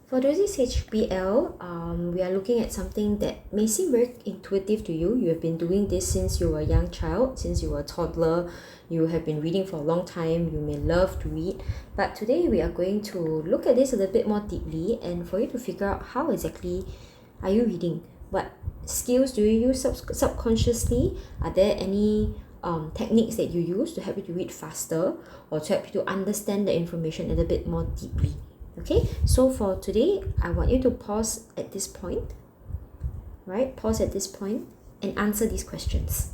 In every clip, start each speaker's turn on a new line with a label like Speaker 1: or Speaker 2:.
Speaker 1: For today's HBL, we are looking at something that may seem very intuitive to you. You have been doing this since you were a young child, since you were a toddler. You have been reading for a long time. You may love to read. But today we are going to look at this a little bit more deeply and for you to figure out how exactly are you reading. What skills do you use subconsciously? Are there any techniques that you use to help you to read faster or to help you to understand the information a little bit more deeply? Okay, so for today, I want you to pause at this point, right? Pause at this point and answer these questions.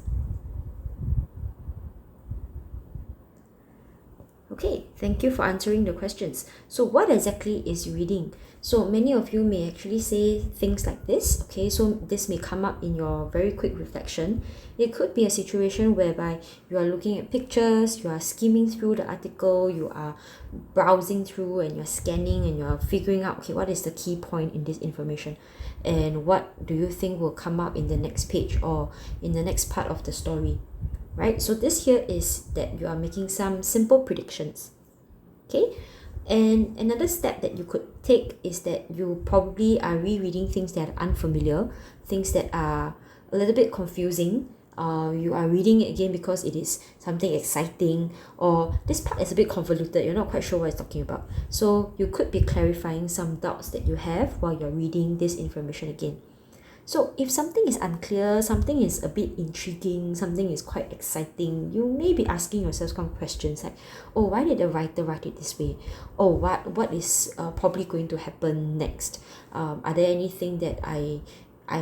Speaker 1: Okay, thank you for answering the questions. So what exactly is reading? So many of you may actually say things like this, okay? So this may come up in your very quick reflection. It could be a situation whereby you are looking at pictures, you are skimming through the article, you are browsing through and you're scanning and you're figuring out, okay, what is the key point in this information? And what do you think will come up in the next page or in the next part of the story? Right? So this here is that you are making some simple predictions. Okay? And another step that you could take is that you probably are rereading things that are unfamiliar, things that are a little bit confusing. You are reading it again because it is something exciting, or this part is a bit convoluted, you're not quite sure what it's talking about. So you could be clarifying some doubts that you have while you're reading this information again. So if something is unclear, something is a bit intriguing, something is quite exciting, you may be asking yourself some questions like, oh, why did the writer write it this way? Oh, what is probably going to happen next? Are there anything that I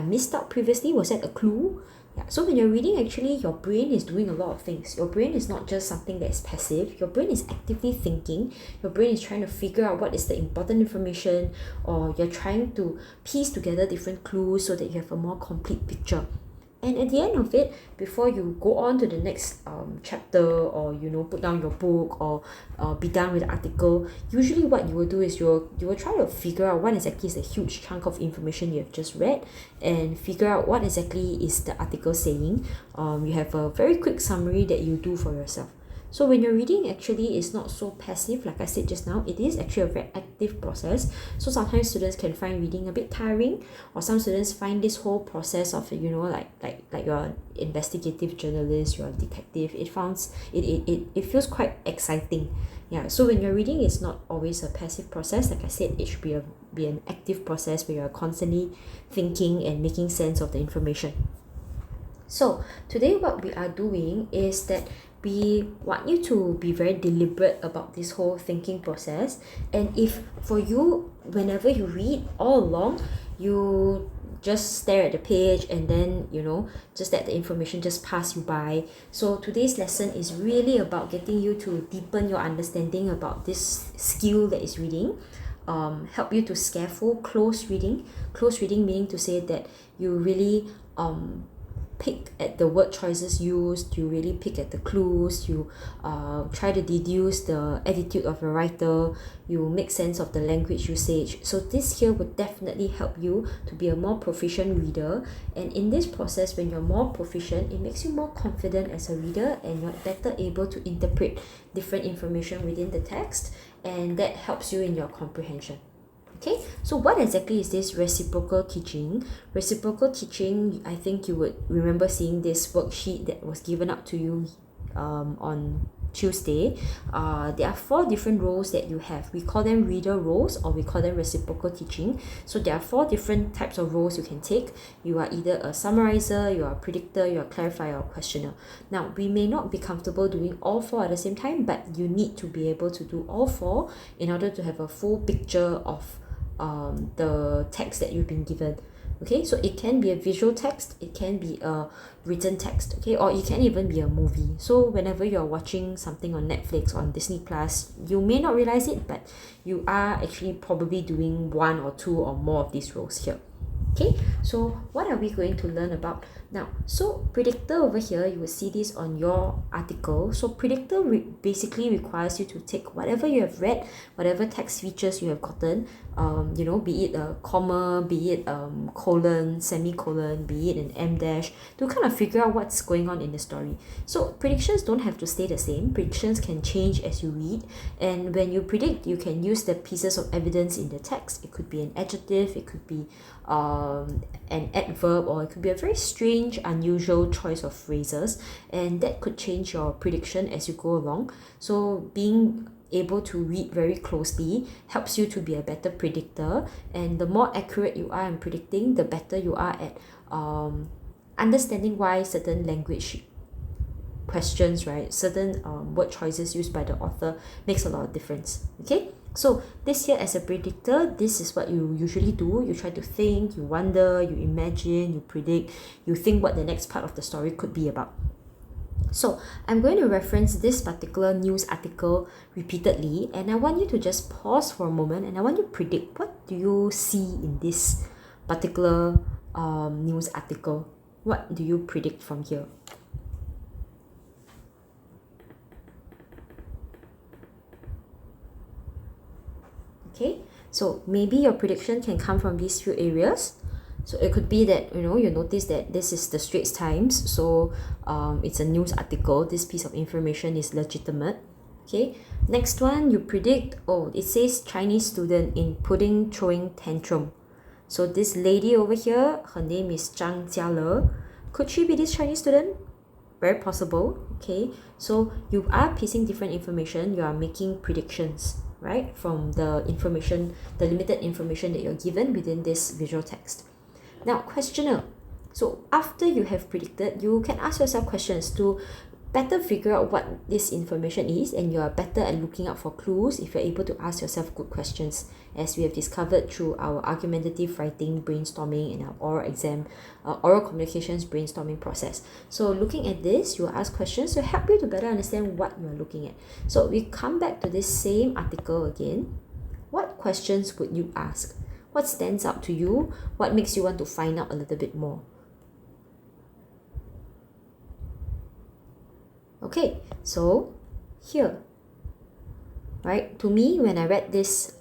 Speaker 1: missed out previously? Was that a clue? Yeah. So when you're reading, actually, your brain is doing a lot of things. Your brain is not just something that is passive. Your brain is actively thinking. Your brain is trying to figure out what is the important information, or you're trying to piece together different clues so that you have a more complete picture. And at the end of it, before you go on to the next chapter, or put down your book, or be done with the article, usually what you will do is you will try to figure out what exactly is the huge chunk of information you have just read, and figure out what exactly is the article saying. You have a very quick summary that you do for yourself. So when you're reading, actually, it's not so passive, like I said just now. It is actually a very active process. So sometimes students can find reading a bit tiring, or some students find this whole process of, like you're an investigative journalist, you're a detective. It feels quite exciting. Yeah. So when you're reading, it's not always a passive process. Like I said, it should be an active process where you're constantly thinking and making sense of the information. So today what we are doing is that we want you to be very deliberate about this whole thinking process. And if for you, whenever you read all along, you just stare at the page and then just let the information just pass you by. So today's lesson is really about getting you to deepen your understanding about this skill that is reading. Help you to scaffold close reading meaning to say that you really pick at the word choices used, you really pick at the clues, you try to deduce the attitude of the writer, you make sense of the language usage. So this here would definitely help you to be a more proficient reader. And in this process, when you're more proficient, it makes you more confident as a reader, and you're better able to interpret different information within the text, and that helps you in your comprehension. Okay, so what exactly is this reciprocal teaching? Reciprocal teaching, I think you would remember seeing this worksheet that was given out to you on Tuesday. There are 4 different roles that you have. We call them reader roles, or we call them reciprocal teaching. So there are 4 different types of roles you can take. You are either a summarizer, you are a predictor, you are a clarifier, or a questioner. Now, we may not be comfortable doing all 4 at the same time, but you need to be able to do all 4 in order to have a full picture of the text that you've been given. Okay, so it can be a visual text, it can be a written text, okay, or it can even be a movie. So whenever you're watching something on Netflix, on Disney Plus, you may not realize it, but you are actually probably doing 1 or 2 or more of these roles here. Okay, so what are we going to learn about? Now, so predictor over here, you will see this on your article. So predictor basically requires you to take whatever you have read, whatever text features you have gotten, be it a comma, be it colon, semicolon, be it an em dash, to kind of figure out what's going on in the story. So predictions don't have to stay the same. Predictions can change as you read, and when you predict, you can use the pieces of evidence in the text. It could be an adjective, it could be an adverb, or it could be a very strange, unusual choice of phrases, and that could change your prediction as you go along. So being able to read very closely helps you to be a better predictor, and the more accurate you are in predicting, the better you are at understanding why certain language questions, right, certain word choices used by the author makes a lot of difference. Okay, so this here, as a predictor, this is what you usually do. You try to think, you wonder, you imagine, you predict, you think what the next part of the story could be about. So I'm going to reference this particular news article repeatedly, and I want you to just pause for a moment, and I want you to predict, what do you see in this particular news article? What do you predict from here? Okay, so maybe your prediction can come from these few areas. So it could be that you notice that this is the Straits Times, so it's a news article. This piece of information is legitimate. Okay, next one, you predict, oh, it says Chinese student in pudding throwing tantrum. So this lady over here, her name is Zhang Jiale. Could she be this Chinese student? Very possible. Okay, so you are piecing different information, you are making predictions, right, from the information, the limited information that you're given within this visual text. Now, questioner. So after you have predicted, you can ask yourself questions to better figure out what this information is, and you are better at looking out for clues if you're able to ask yourself good questions, as we have discovered through our argumentative writing brainstorming and our oral communications brainstorming process. So looking at this, you will ask questions to help you to better understand what you are looking at. So we come back to this same article again. What questions would you ask? What stands out to you? What makes you want to find out a little bit more? Okay, so here, right, to me, when I read this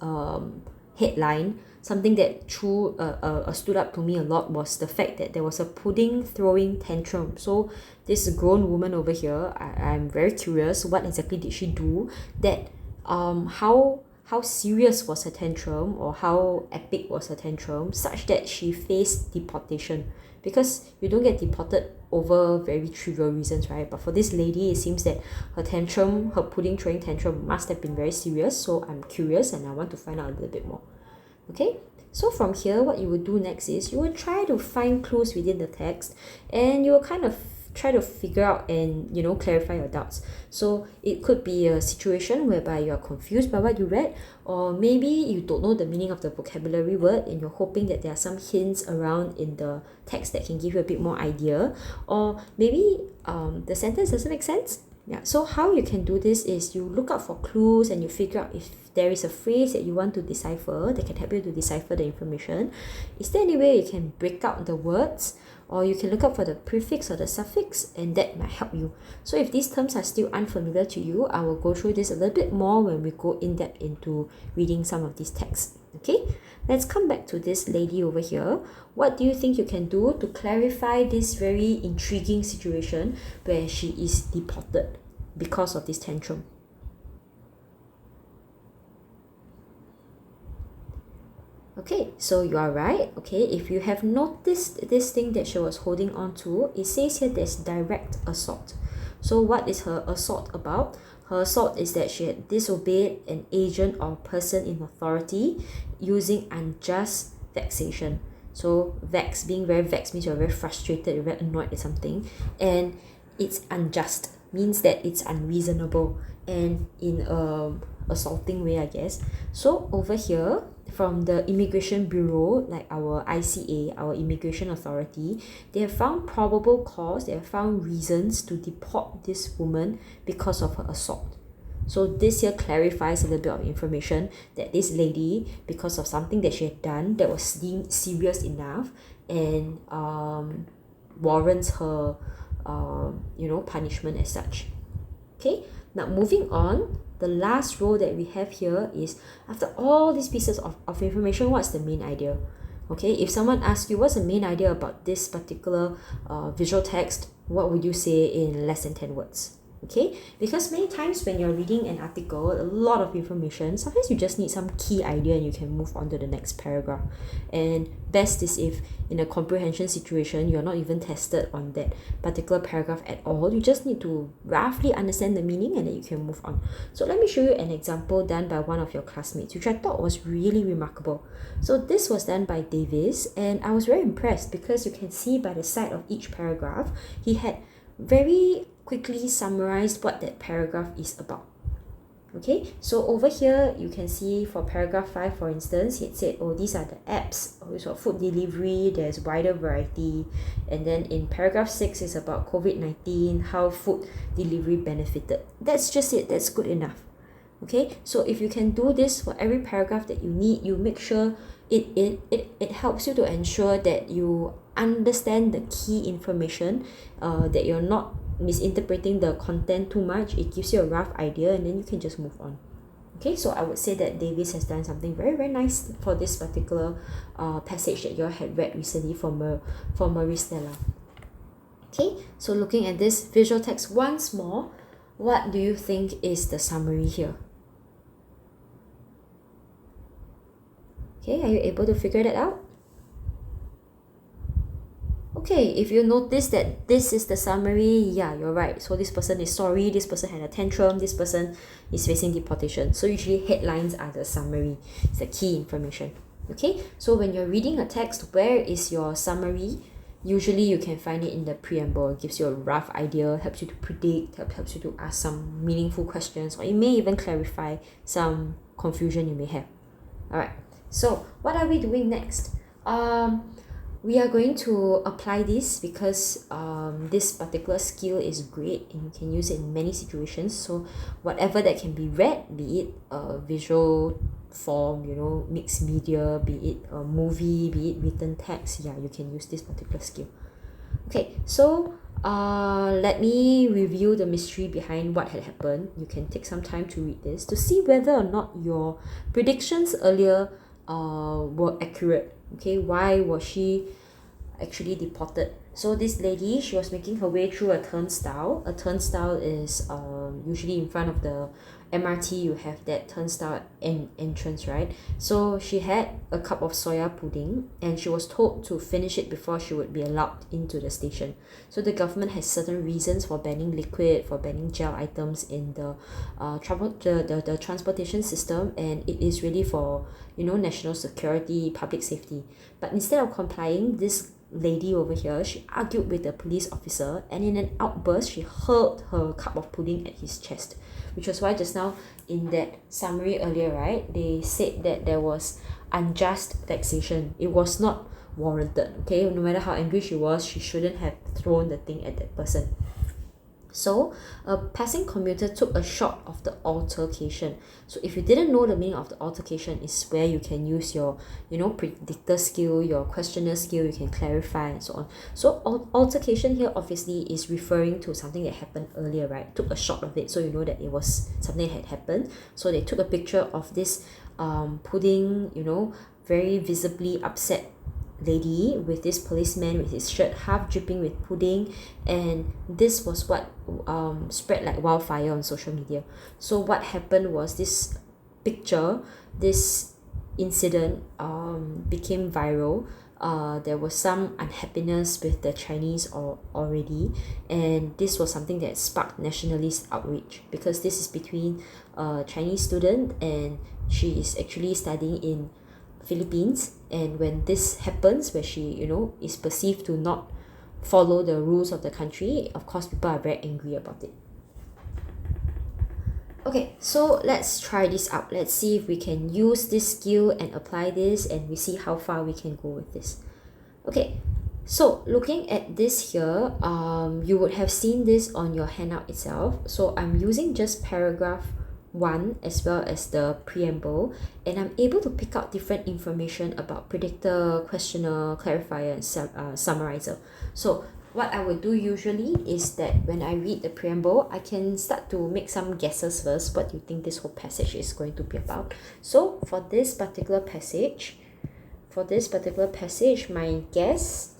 Speaker 1: headline, something that stood up to me a lot was the fact that there was a pudding throwing tantrum. So this grown woman over here, I'm very curious, what exactly did she do that how serious was her tantrum, or how epic was her tantrum, such that she faced deportation? Because you don't get deported over very trivial reasons, right? But for this lady, it seems that her pudding throwing tantrum must have been very serious. So I'm curious and I want to find out a little bit more. Okay, so from here, what you will do next is you will try to find clues within the text, and you will kind of try to figure out and clarify your doubts. So it could be a situation whereby you are confused by what you read, or maybe you don't know the meaning of the vocabulary word and you're hoping that there are some hints around in the text that can give you a bit more idea, or maybe the sentence doesn't make sense. Yeah, so how you can do this is you look out for clues and you figure out if there is a phrase that you want to decipher that can help you to decipher the information. Is there any way you can break out the words, or you can look up for the prefix or the suffix, and that might help you. So if these terms are still unfamiliar to you, I will go through this a little bit more when we go in depth into reading some of these texts. Okay, let's come back to this lady over here. What do you think you can do to clarify this very intriguing situation where she is deported because of this tantrum? Okay, so you are right. Okay, if you have noticed this thing that she was holding on to, it says here there's direct assault. So what is her assault about? Her assault is that she had disobeyed an agent or person in authority using unjust vexation. So being very vexed means you're very frustrated, you're very annoyed at something, and it's unjust means that it's unreasonable and in a assaulting way, I guess. So over here, from the Immigration Bureau, like our ICA, our Immigration Authority, they have found probable cause, they have found reasons to deport this woman because of her assault. So this here clarifies a little bit of information that this lady, because of something that she had done that was deemed serious enough, and warrants her punishment as such. Okay, now moving on, the last role that we have here is, after all these pieces of information, what's the main idea? Okay, if someone asks you what's the main idea about this particular visual text, what would you say in less than 10 words? Okay, because many times when you're reading an article, a lot of information, sometimes you just need some key idea and you can move on to the next paragraph. And best is if in a comprehension situation, you're not even tested on that particular paragraph at all. You just need to roughly understand the meaning and then you can move on. So let me show you an example done by one of your classmates, which I thought was really remarkable. So this was done by Davis, and I was very impressed because you can see by the side of each paragraph, he had very quickly summarized what that paragraph is about. Okay, so over here you can see for paragraph 5, for instance, it said, oh, these are the apps for food delivery, there's wider variety. And then in paragraph 6 is about COVID-19, how food delivery benefited. That's just it, that's good enough. Okay, so if you can do this for every paragraph that you need, you make sure it helps you to ensure that you understand the key information, that you're not misinterpreting the content too much. It gives you a rough idea and then you can just move on. Okay, so I would say that Davis has done something very, very nice for this particular passage that you all had read recently from Marie Stella. Okay, so looking at this visual text once more, what do you think is the summary here? Okay, are you able to figure that out? Okay, if you notice that this is the summary, yeah, you're right. So this person is sorry, this person had a tantrum, this person is facing deportation. So usually headlines are the summary, it's the key information. Okay, so when you're reading a text, where is your summary? Usually you can find it in the preamble. It gives you a rough idea, helps you to predict, helps you to ask some meaningful questions, or it may even clarify some confusion you may have. Alright, so what are we doing next? We are going to apply this because this particular skill is great and you can use it in many situations. So whatever that can be read, be it a visual form, mixed media, be it a movie, be it written text, yeah, you can use this particular skill. Okay, so let me review the mystery behind what had happened. You can take some time to read this to see whether or not your predictions earlier were accurate. Okay, why was she actually deported? So this lady, she was making her way through a turnstile. A turnstile is usually in front of the MRT, you have that turnstile entrance, right? So she had a cup of soya pudding and she was told to finish it before she would be allowed into the station. So the government has certain reasons for banning liquid, for banning gel items in the the transportation system, and it is really for national security, public safety. But instead of complying, this lady over here, she argued with the police officer, and in an outburst she hurled her cup of pudding at his chest, which was why just now in that summary earlier, right, they said that there was unjust taxation. It was not warranted. Okay, no matter how angry she was, she shouldn't have thrown the thing at that person. So a passing commuter took a shot of the altercation. So if you didn't know the meaning of the altercation, is where you can use your predictor skill, your questioner skill, you can clarify and so on. So altercation here obviously is referring to something that happened earlier, right? Took a shot of it, so you know that it was something that had happened. So they took a picture of this pudding, very visibly upset lady with this policeman with his shirt half dripping with pudding, and this was what spread like wildfire on social media. So what happened was this picture, this incident became viral. There was some unhappiness with the Chinese already, and this was something that sparked nationalist outrage because this is between a Chinese student and she is actually studying in Philippines. And when this happens, where she is perceived to not follow the rules of the country, of course people are very angry about it. Okay, so let's try this out. Let's see if we can use this skill and apply this, and we see how far we can go with this. Okay, so looking at this here, you would have seen this on your handout itself. So I'm using just paragraph 1 as well as the preamble, and I'm able to pick out different information about predictor, questioner, clarifier, and summarizer. So what I would do usually is that when I read the preamble, I can start to make some guesses first. What do you think this whole passage is going to be about? So for this particular passage, my guess,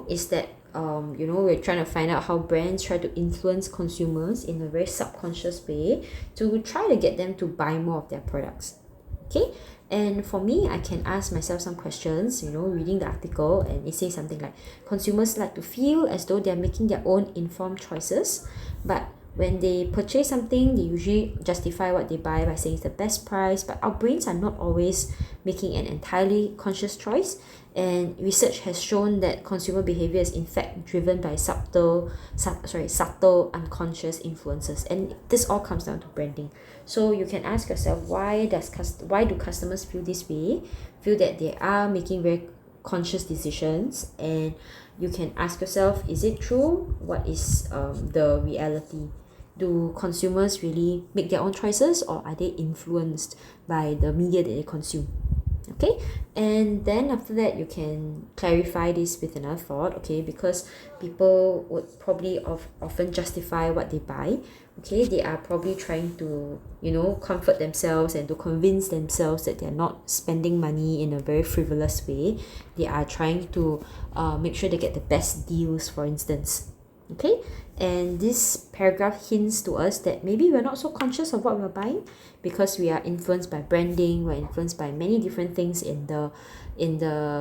Speaker 1: is that we're trying to find out how brands try to influence consumers in a very subconscious way to try to get them to buy more of their products. Okay, and for me, I can ask myself some questions, reading the article, and it says something like consumers like to feel as though they're making their own informed choices, but when they purchase something, they usually justify what they buy by saying it's the best price, but our brains are not always making an entirely conscious choice. And research has shown that consumer behavior is in fact driven by subtle unconscious influences, and this all comes down to branding. So you can ask yourself, why do customers feel this way, feel that they are making very conscious decisions? And you can ask yourself, is it true? What is the reality? Do consumers really make their own choices, or are they influenced by the media that they consume? Okay, and then after that you can clarify this with another thought, okay, because people would probably often justify what they buy. Okay, they are probably trying to comfort themselves and to convince themselves that they're not spending money in a very frivolous way. They are trying to make sure they get the best deals, for instance. Okay, and this paragraph hints to us that maybe we're not so conscious of what we're buying because we are influenced by branding, we're influenced by many different things in the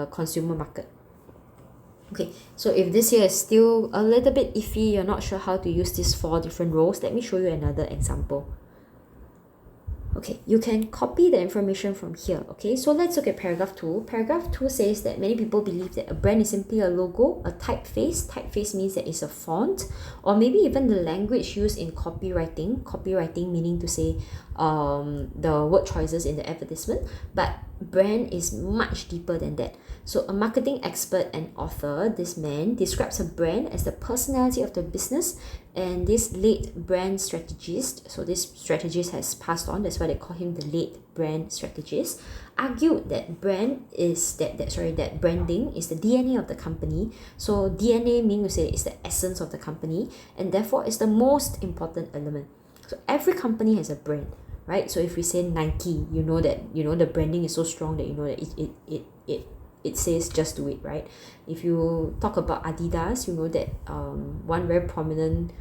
Speaker 1: consumer market. Okay, so if this here is still a little bit iffy, you're not sure how to use these 4 different roles, let me show you another example. Okay, you can copy the information from here. Okay, so let's look at paragraph 2. Paragraph 2 says that many people believe that a brand is simply a logo, a typeface. Typeface means that it's a font, or maybe even the language used in copywriting. Copywriting meaning to say the word choices in the advertisement. But brand is much deeper than that. So a marketing expert and author, this man, describes a brand as the personality of the business, and this late brand strategist, so this strategist has passed on, that's why they call him the late brand strategist, argued that branding is the DNA of the company. So DNA meaning to say it's the essence of the company, and therefore it's the most important element. So every company has a brand, right? So if we say Nike, that the branding is so strong that that it says just do it, right? If you talk about Adidas, that one very prominent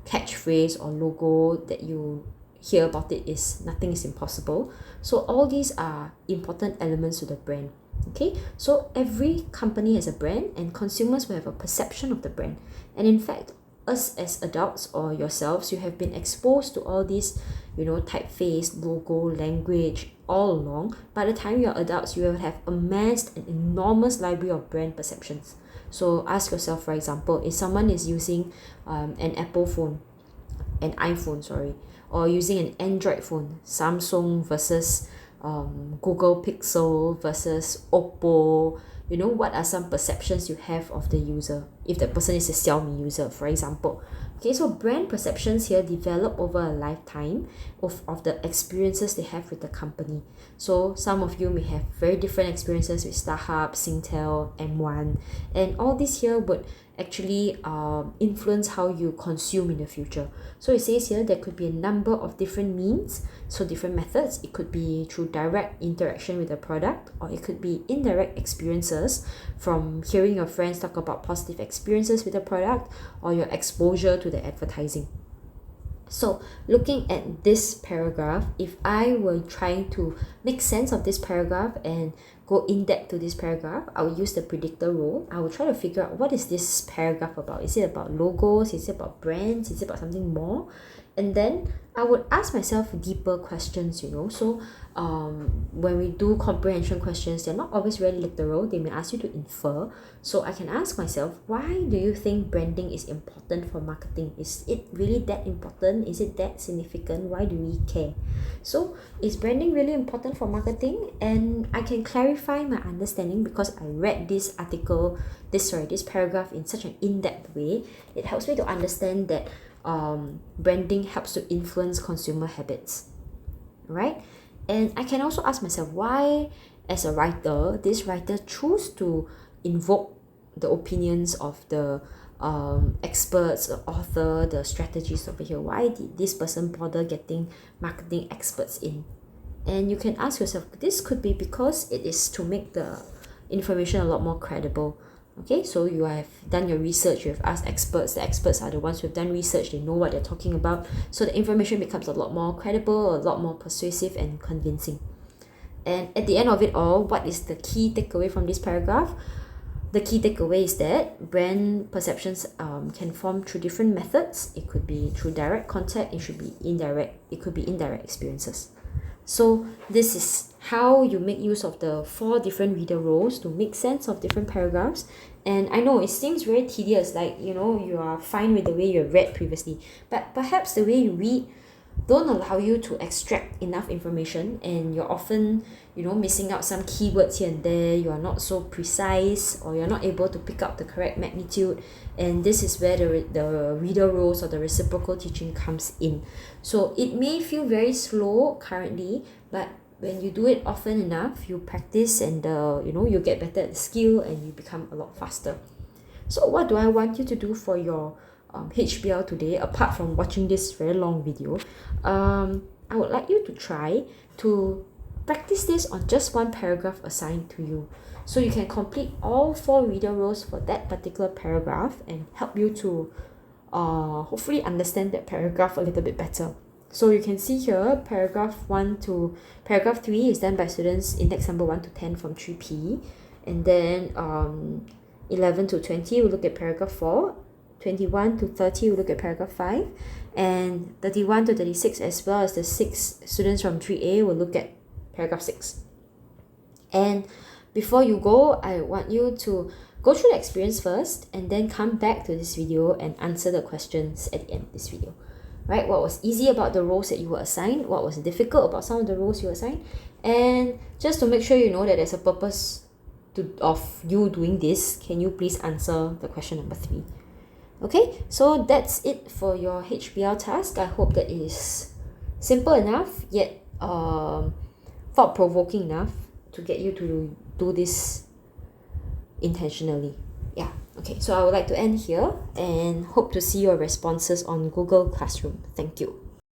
Speaker 1: catchphrase or logo that you hear about it is nothing is impossible. So all these are important elements to the brand. Okay, so every company has a brand, and consumers will have a perception of the brand. And in fact, us as adults or yourselves, you have been exposed to all these typeface, logo, language all along. By the time you're adults, you will have amassed an enormous library of brand perceptions. So ask yourself, for example, if someone is using an iPhone, sorry, or using an Android phone, Samsung versus Google Pixel versus Oppo, what are some perceptions you have of the user if the person is a Xiaomi user, for example? Okay, so brand perceptions here develop over a lifetime of the experiences they have with the company. So some of you may have very different experiences with StarHub, Singtel, M1, and all this here would actually influence how you consume in the future. So it says here there could be a number of different means, so different methods. It could be through direct interaction with the product, or it could be indirect experiences from hearing your friends talk about positive experiences with the product, or your exposure to the advertising. So looking at this paragraph, if I were trying to make sense of this paragraph and go in depth to this paragraph, I will use the predictor rule. I will try to figure out what is this paragraph about. Is it about logos? Is it about brands? Is it about something more? And then I would ask myself deeper questions, So when we do comprehension questions, they're not always very literal. They may ask you to infer. So I can ask myself, why do you think branding is important for marketing? Is it really that important? Is it that significant? Why do we care? So is branding really important for marketing? And I can clarify my understanding because I read this paragraph in such an in-depth way. It helps me to understand that branding helps to influence consumer habits, right? And I can also ask myself, why, as a writer, this writer choose to invoke the opinions of the experts, the author, the strategies over here. Why did this person bother getting marketing experts in? And you can ask yourself, this could be because it is to make the information a lot more credible. Okay, so you have done your research, you have asked experts. The experts are the ones who have done research, they know what they're talking about. So the information becomes a lot more credible, a lot more persuasive and convincing. And at the end of it all, what is the key takeaway from this paragraph? The key takeaway is that brand perceptions can form through different methods. It could be through direct contact, it could be indirect experiences. So this is how you make use of the 4 different reader roles to make sense of different paragraphs. And I know it seems very tedious, like, you are fine with the way you read previously, but perhaps the way you read don't allow you to extract enough information, and you're often missing out some keywords here and there. You are not so precise, or you're not able to pick up the correct magnitude, and this is where the reader roles or the reciprocal teaching comes in. So it may feel very slow currently, but when you do it often enough, you practice, and you get better at the skill, and you become a lot faster. So what do I want you to do for your HBL today, apart from watching this very long video? I would like you to try to practice this on just one paragraph assigned to you. So you can complete all 4 reader roles for that particular paragraph and help you to hopefully understand that paragraph a little bit better. So you can see here, paragraph 3 is done by students index number 1 to 10 from 3P. And then 11 to 20, we'll look at paragraph 4. 21 to 30, we'll look at paragraph 5. And 31 to 36, as well as the 6 students from 3A, will look at paragraph 6. And before you go, I want you to go through the experience first, and then come back to this video and answer the questions at the end of this video. Right? What was easy about the roles that you were assigned? What was difficult about some of the roles you were assigned? And just to make sure you know that there's a purpose of you doing this, can you please answer the question number 3? Okay, so that's it for your HBL task. I hope that it is simple enough, yet thought-provoking enough to get you to do this intentionally. Yeah, okay, so I would like to end here and hope to see your responses on Google Classroom. Thank you.